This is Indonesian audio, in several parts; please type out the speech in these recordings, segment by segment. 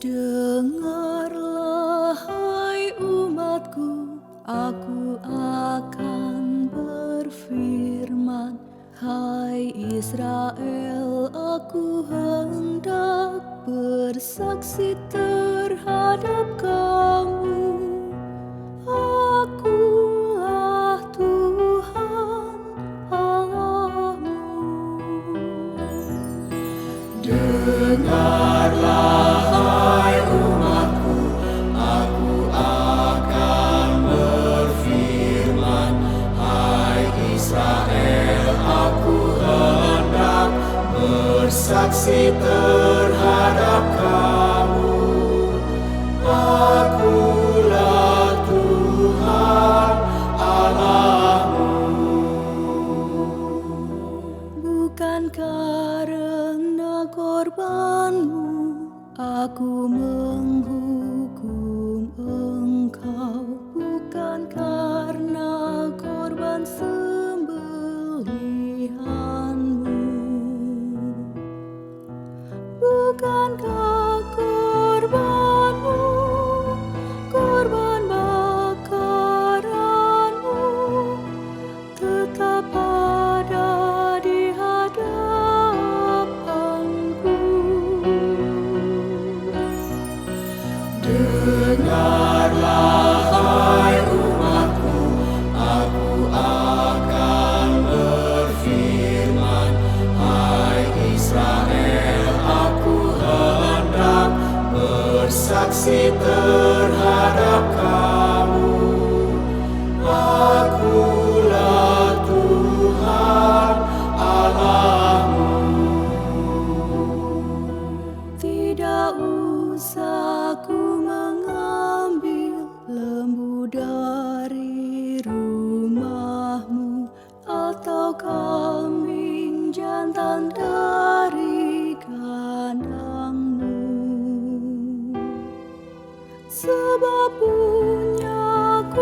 Dengarlah hai umatku, aku akan berfirman. Hai Israel, aku hendak bersaksi terhadap kamu. Akulah Tuhan Allahmu. Dengarlah hai umatku, aku akan berfirman. Hai Israel, aku hendak bersaksi terhadap kamu. Akulah Tuhan Allahmu. Bukan karena korbanmu aku menghukum engkau, bukan karena korban sembelihanmu. Bukankah korbanmu, korban bakaranmu tetap ada di hadapanku? Dengarlah hai umatku, aku akan berfirman. Hai Israel, aku hendak bersaksi terhadap kamu. Akulah Tuhan Allahmu. Tidak usah ku mengambil lembu dari rumahmu, atau kambing jantan dari kandangmu. Sebab punyakulah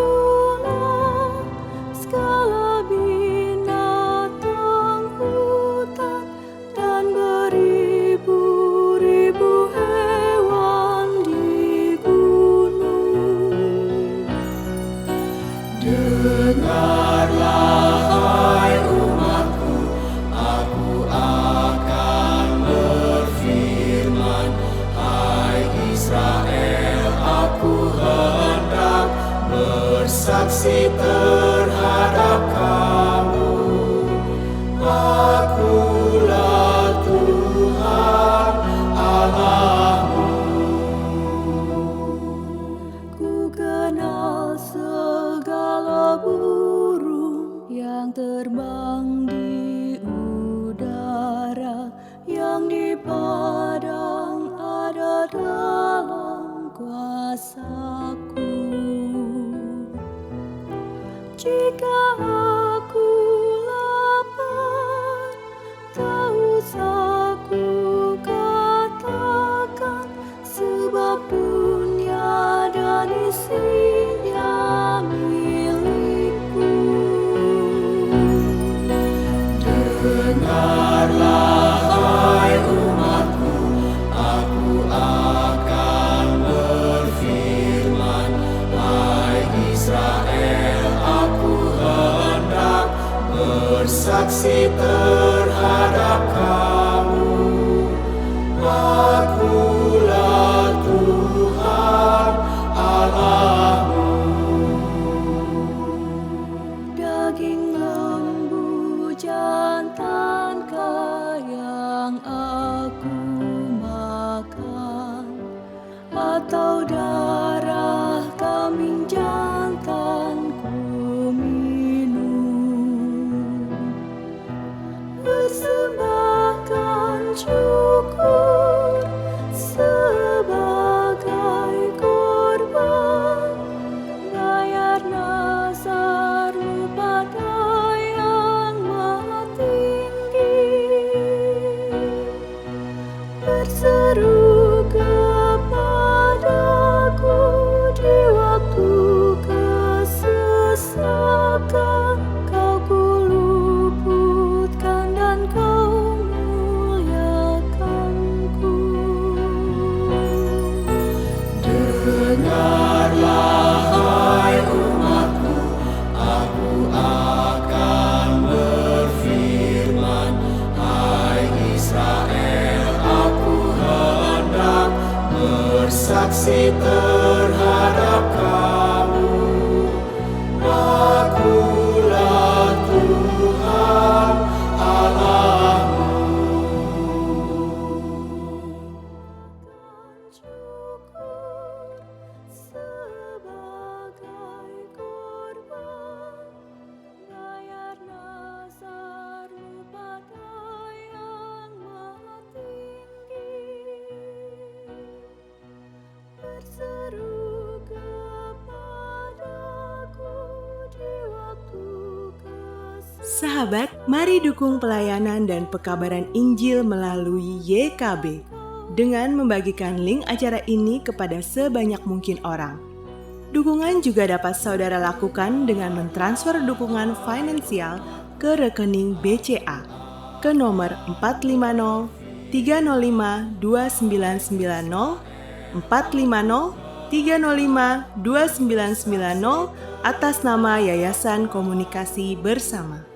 segala binatang hutan dan beribu-ribu hewan di gunung. Dengarlah hai umatku, aku akan berfirman. Hai Israel, aku hendak bersaksi terhadap kamu. Akulah Tuhan Allahmu. Ku kenal segala burung yang terbang di udara, yang di padang ada dalam kuasaku. saksi terhadap kamu. Akulah Tuhan Allahmu. Syukur sebagai korban, bayar nazarmu pada Yang Maha Tinggi. Berseru kepadaku di waktu kesulitan. Sahabat, mari dukung pelayanan dan pekabaran Injil melalui YKB dengan membagikan link acara ini kepada sebanyak mungkin orang. Dukungan juga dapat saudara lakukan dengan mentransfer dukungan finansial ke rekening BCA ke nomor 450 305 2990 450 305 2990 atas nama Yayasan Komunikasi Bersama.